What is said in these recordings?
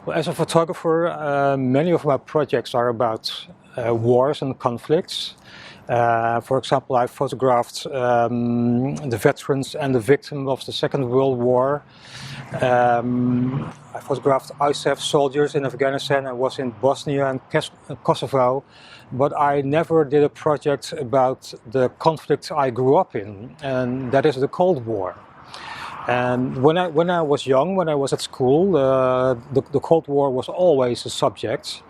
Well, as a photographer, many of my projects are about wars and conflicts. For example, I photographed the veterans and the victims of the Second World War. I photographed ISAF soldiers in Afghanistan. I was in Bosnia and Kosovo, but I never did a project about the conflict I grew up in, and that is the Cold War. And when I was young, when I was at school, the Cold War was always a subject.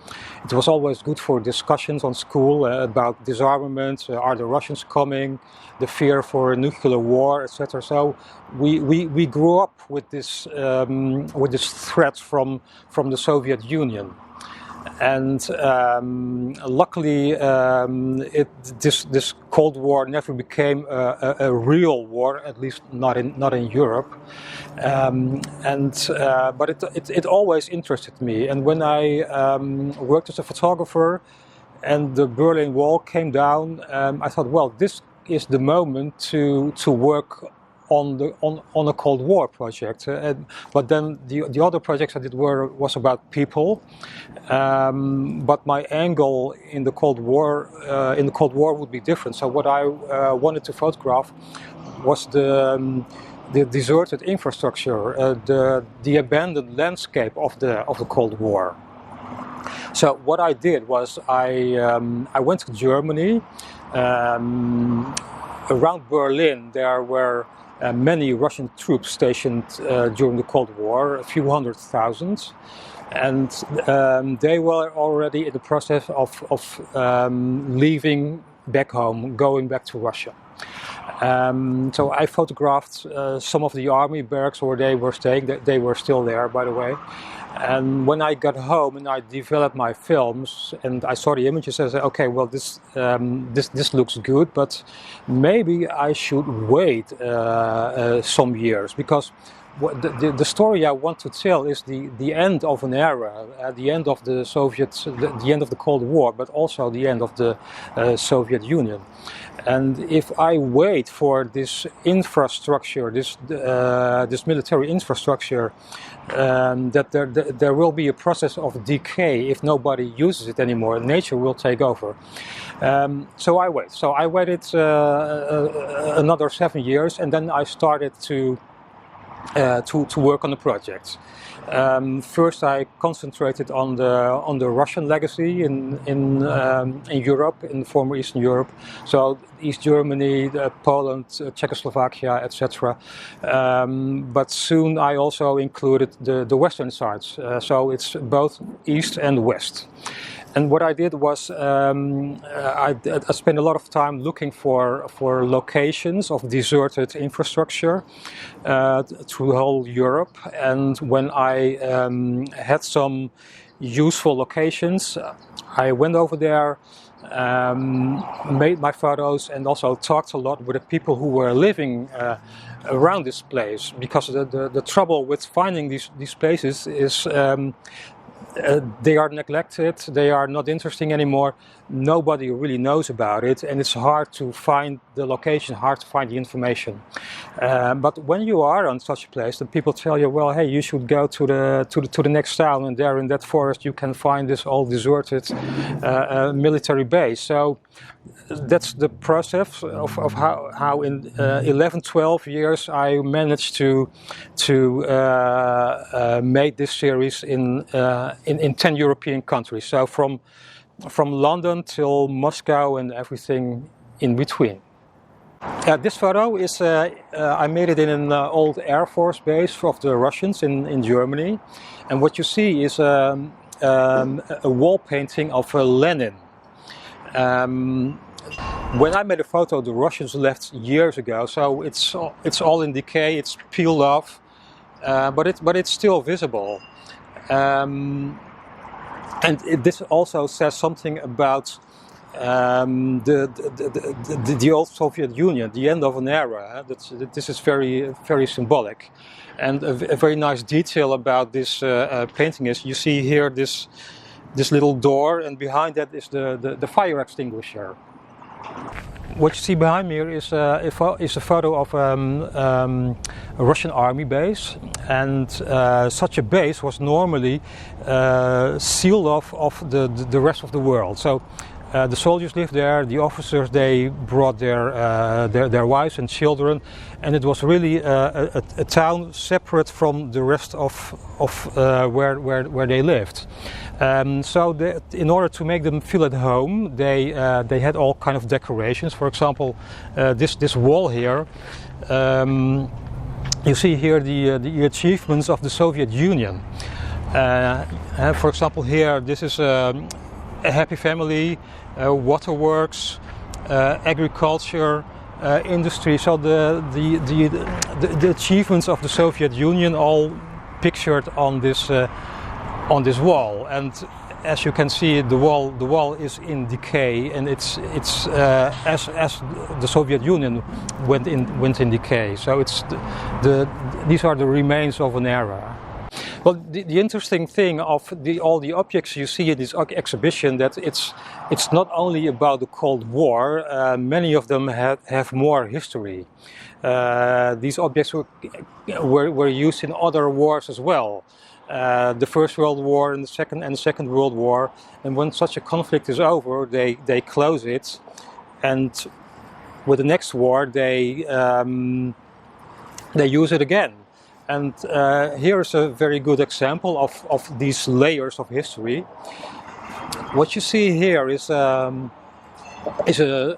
It was always good for discussions on school about disarmament, are the Russians coming, the fear for a nuclear war, etc. So we grew up with this threat from the Soviet Union. And luckily, this Cold War never became a real war, at least not in Europe. But it always interested me. And when I worked as a photographer, and the Berlin Wall came down, I thought, well, this is the moment to work on a Cold War project, but then the other projects I did was about people, but my angle in the Cold War would be different. So what I wanted to photograph was the deserted infrastructure, the abandoned landscape of the Cold War. So what I did was I went to Germany. Around Berlin there were many Russian troops stationed during the Cold War, a few 100,000, and they were already in the process of leaving back home, going back to Russia. So I photographed some of the army barracks where they were staying. They were still there, by the way. And when I got home and I developed my films and I saw the images, I said, okay, well, this looks good, but maybe I should wait some years, because the story I want to tell is the end of an era, the end of the Soviets, the end of the Cold War, but also the end of the Soviet Union. And if I wait for this infrastructure, this military infrastructure, that there will be a process of decay if nobody uses it anymore. Nature will take over. So I wait. So I waited another 7 years, and then I started to work on the project. First, I concentrated on the Russian legacy in Europe, in former Eastern Europe, so East Germany, Poland, Czechoslovakia, etc. But soon I also included the Western sides, so it's both East and West. And what I did was I spent a lot of time looking for locations of deserted infrastructure through whole Europe. And when I had some useful locations, I went over there, made my photos, and also talked a lot with the people who were living around this place. Because the trouble with finding these places is they are neglected, they are not interesting anymore, nobody really knows about it, and it's hard to find the location, hard to find the information. But when you are on such a place, then people tell you, well, hey, you should go to the next town, and there in that forest you can find this old deserted military base. So that's the process of how in 11-12 years I managed to make this series in 10 European countries. So from London till Moscow and everything in between. This photo is I made it in an old Air Force base of the Russians in Germany, and what you see is a wall painting of Lenin. When I made a photo, the Russians left years ago, so it's all in decay, it's peeled off, but it's still visible. And this also says something about the old Soviet Union, the end of an era. This is very, very symbolic. And a very nice detail about this painting is you see here this little door, and behind that is the fire extinguisher. What you see behind me here is a photo of a Russian army base. and such a base was normally sealed off of the rest of the world. So the soldiers lived there, the officers, they brought their wives and children, and it was really a town separate from the rest of where they lived. So in order to make them feel at home, they had all kind of decorations. For example, this wall here. You see here the achievements of the Soviet Union. For example, here this is a happy family, waterworks, agriculture, industry. So the achievements of the Soviet Union all pictured on this wall. And as you can see, the wall is in decay, and it's as the Soviet Union went in decay. So these are the remains of an era. Well, the interesting thing of all the objects you see in this exhibition, that it's not only about the Cold War. Many of them have more history. These objects were used in other wars as well. The First World War and the Second World War. And when such a conflict is over, they close it, and with the next war they use it again. And here is a very good example of these layers of history. What you see here is a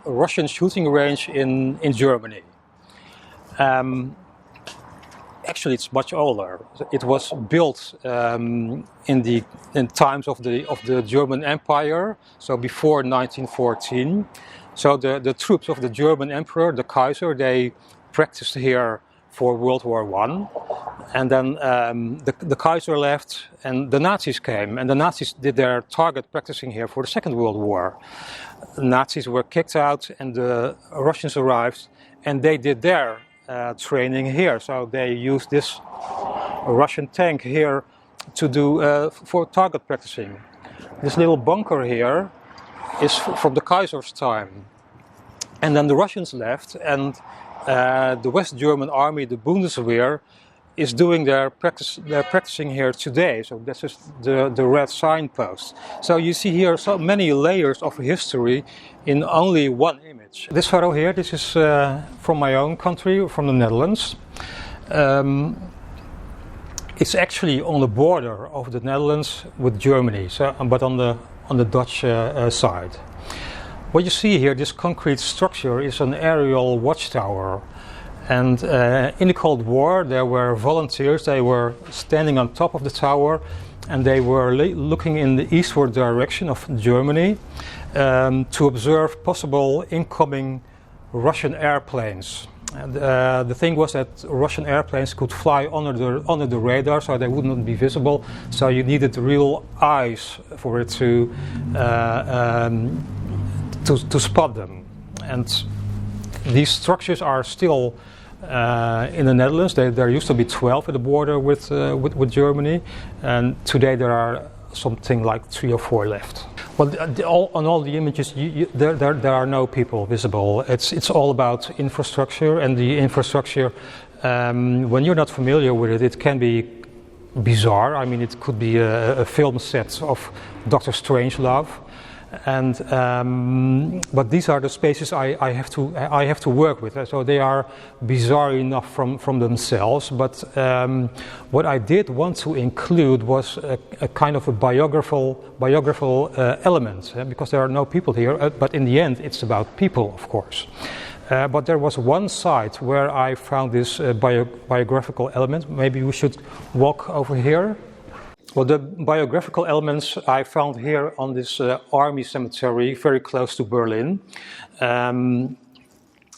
Russian shooting range in Germany. Actually, it's much older. It was built in times of the German Empire, so before 1914. So the troops of the German Emperor, the Kaiser, they practiced here for World War I. And then the Kaiser left and the Nazis came, and the Nazis did their target practicing here for the Second World War. The Nazis were kicked out and the Russians arrived, and they did their training here. So they used this Russian tank here to do for target practicing. This little bunker here is from the Kaiser's time. And then the Russians left, and the West German army, the Bundeswehr, is doing their practicing here today. So this is the red signpost. So you see here so many layers of history in only one image. This photo here, this is from my own country, from the Netherlands. It's actually on the border of the Netherlands with Germany, so, but on the Dutch side. What you see here, this concrete structure, is an aerial watchtower. And in the Cold War, there were volunteers. They were standing on top of the tower, and they were looking in the eastward direction of Germany to observe possible incoming Russian airplanes. And, the thing was that Russian airplanes could fly under the radar, so they would not be visible. So you needed real eyes for it to spot them. And these structures are still in the Netherlands. There used to be 12 at the border with Germany, and today there are something like 3 or 4 left. Well, on all the images, there are no people visible. It's all about infrastructure, and the infrastructure, when you're not familiar with it, it can be bizarre. I mean, it could be a film set of Dr. Strangelove. And but these are the spaces I have to work with. So they are bizarre enough from themselves. But what I did want to include was a kind of a biographical element, because there are no people here. But in the end, it's about people, of course. But there was one site where I found this biographical element. Maybe we should walk over here. Well, the biographical elements I found here on this army cemetery very close to Berlin.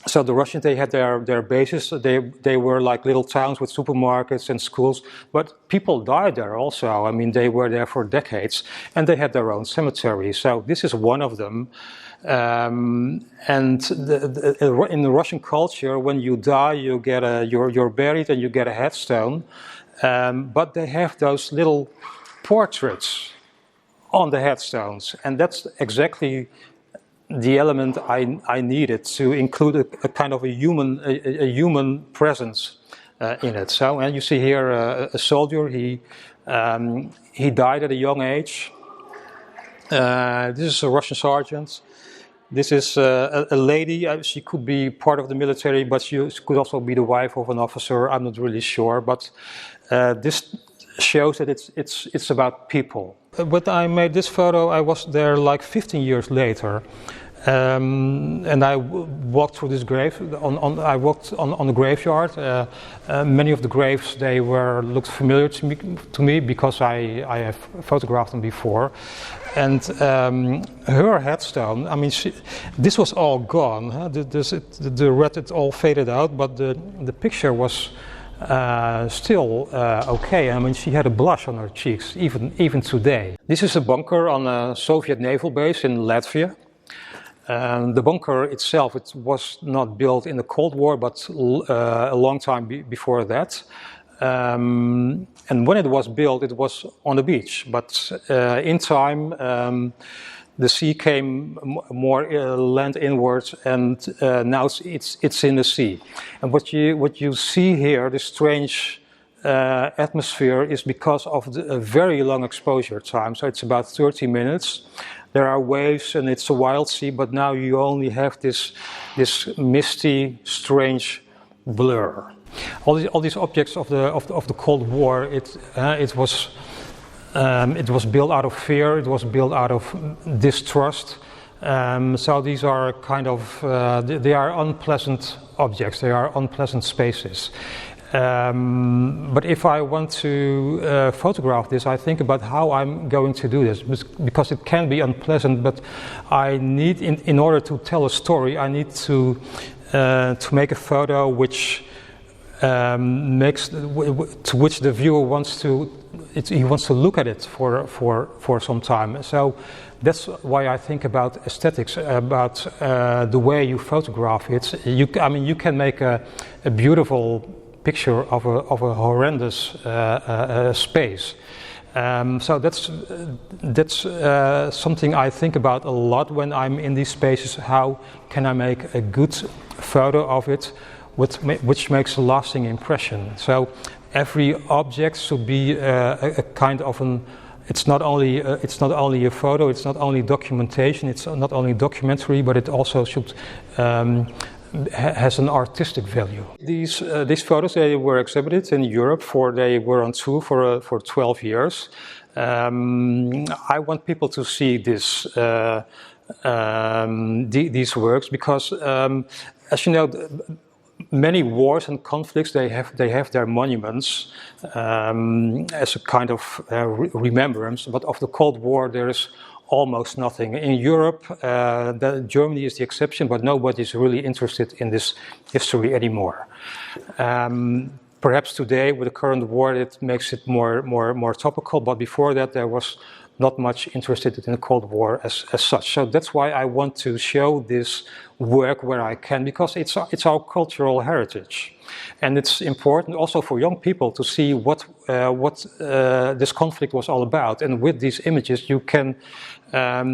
So the Russians, they had their bases. They were like little towns with supermarkets and schools, but people died there also. I mean, they were there for decades, and they had their own cemetery. So this is one of them. And in the Russian culture, when you die, you get you're buried and you get a headstone. But they have those little portraits on the headstones, and that's exactly the element I needed to include a kind of a human presence in it. So, and you see here a soldier. He died at a young age. This is a Russian sergeant. This is a lady. She could be part of the military, but she could also be the wife of an officer. I'm not really sure, but this shows that it's about people. When I made this photo, I was there like 15 years later, and I walked through this grave. I walked on the graveyard. Many of the graves looked familiar to me because I have photographed them before. And her headstone, I mean, this was all gone. Huh? The red, it all faded out, but the picture was still okay. I mean, she had a blush on her cheeks, even today. This is a bunker on a Soviet naval base in Latvia. The bunker itself, it was not built in the Cold War, but a long time before that. And when it was built, it was on the beach. But in time, the sea came more land inwards, and now it's in the sea. And what you see here, this strange atmosphere, is because of a very long exposure time. So it's about 30 minutes. There are waves, and it's a wild sea. But now you only have this misty, strange blur. All these objects of the Cold War, it was built out of fear. It was built out of distrust. So these are kind of they are unpleasant objects. They are unpleasant spaces. But if I want to photograph this, I think about how I'm going to do this, because it can be unpleasant. But I need, in order to tell a story, I need to make a photo which to which the viewer wants to look at it for some time. So that's why I think about aesthetics, about the way you photograph it. I mean, you can make a beautiful picture of a horrendous space. So that's something I think about a lot when I'm in these spaces. How can I make a good photo of it, which makes a lasting impression? So every object should be a kind of an. It's not only a photo. It's not only documentation. It's not only documentary, but it also should. Has an artistic value. These photos, they were exhibited in Europe. They were on tour for 12 years. I want people to see these works because, as you know, many wars and conflicts, they have their monuments as a kind of remembrance. But of the Cold War, there is almost nothing. In Europe, Germany is the exception, but nobody is really interested in this history anymore. Perhaps today, with the current war, it makes it more topical, but before that, there was not much interested in the Cold War as such. So that's why I want to show this work where I can, because it's our cultural heritage. And it's important also for young people to see what this conflict was all about. And with these images, you can have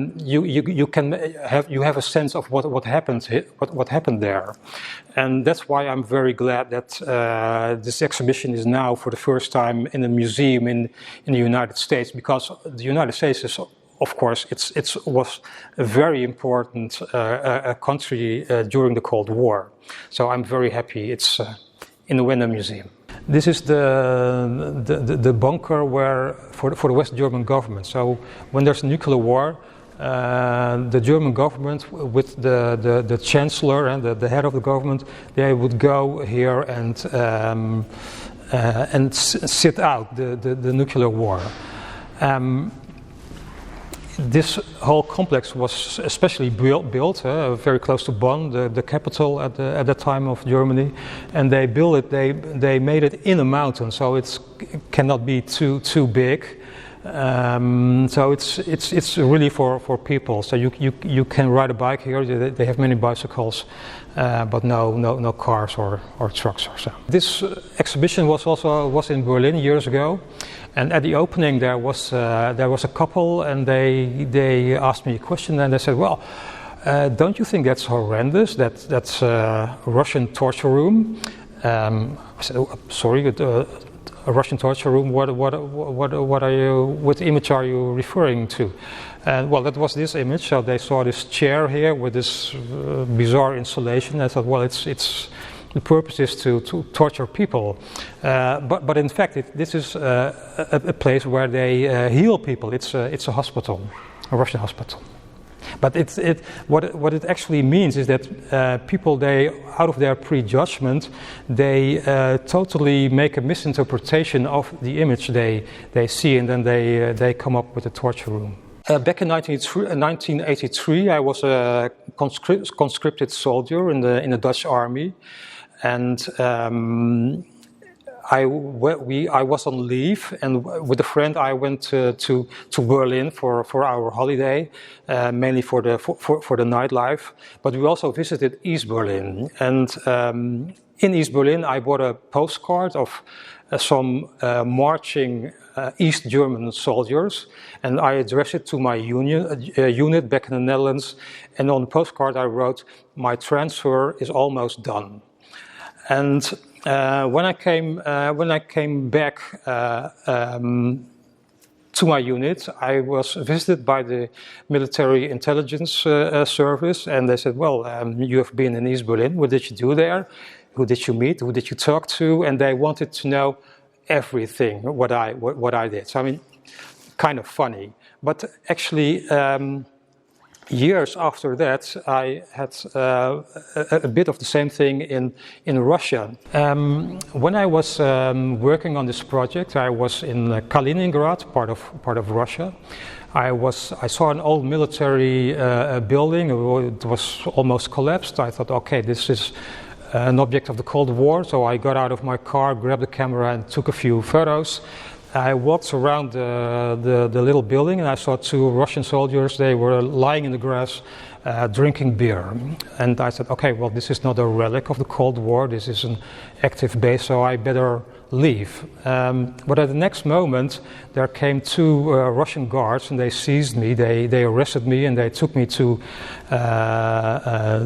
a sense of what happened there. And that's why I'm very glad that this exhibition is now for the first time in a museum in the United States, because the United States is, of course, it was a very important country during the Cold War. So I'm very happy it's in the Wende Museum. This is the bunker for the West German government. So when there's a nuclear war, the German government with the chancellor and the head of the government, they would go here and sit out the nuclear war. This whole complex was especially built very close to Bonn, the capital at the time of Germany, and they built it. They made it in a mountain, so it cannot be too big. So it's really for people. So you can ride a bike here. They have many bicycles, but no cars or trucks or so. This exhibition was in Berlin years ago. And at the opening, there was a couple, and they asked me a question, and they said, "Well, don't you think that's horrendous? That's a Russian torture room?" I said, oh, sorry, a Russian torture room, what are you, what image are you referring to? And well, that was this image. So they saw this chair here with this bizarre installation. I thought, well, it's the purpose is to torture people, but in fact this is a place where they heal people. It's a hospital, a Russian hospital. But what it actually means is that people, they, out of their prejudgment, they totally make a misinterpretation of the image they see, and then they come up with a torture room. Back in 1983, I was a conscripted soldier in the Dutch army, and I was on leave, and with a friend I went to Berlin for our holiday, mainly for the nightlife. But we also visited East Berlin, and in East Berlin I bought a postcard of some marching East German soldiers, and I addressed it to my unit back in the Netherlands. And on the postcard I wrote, "My transfer is almost done." And when I came back to my unit, I was visited by the military intelligence service, and they said, "Well, you have been in East Berlin. What did you do there? Who did you meet? Who did you talk to?" And they wanted to know everything what I did. So I mean, kind of funny, but actually. Years after that, I had a bit of the same thing in Russia. When I was working on this project, I was in Kaliningrad, part of Russia. I saw an old military building. It was almost collapsed. I thought, okay, this is an object of the Cold War. So I got out of my car, grabbed the camera, and took a few photos. I walked around the little building, and I saw two Russian soldiers. They were lying in the grass, drinking beer. And I said, okay, well, this is not a relic of the Cold War. This is an active base, so I better leave. But at the next moment, there came two Russian guards, and they seized me. They arrested me, and they took me to a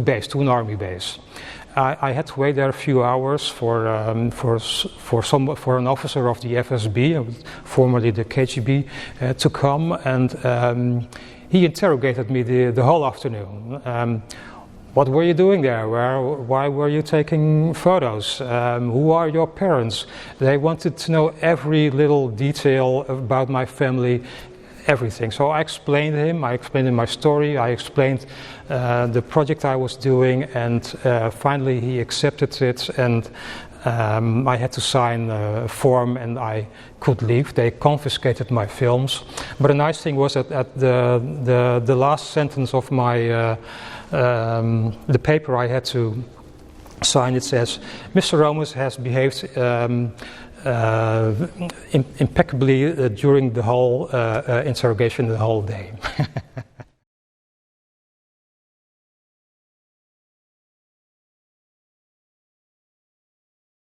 base, to an army base. I had to wait there a few hours for an officer of the FSB, formerly the KGB, to come, and he interrogated me the whole afternoon. What were you doing there? Why were you taking photos? Who are your parents? They wanted to know every little detail about my family. Everything. So I explained him, I explained him my story, I explained the project I was doing, and finally he accepted it, and I had to sign a form and I could leave. They confiscated my films. But the nice thing was that at the last sentence of my the paper I had to sign, it says, "Mr. Roemers has behaved impeccably during the whole interrogation, the whole day."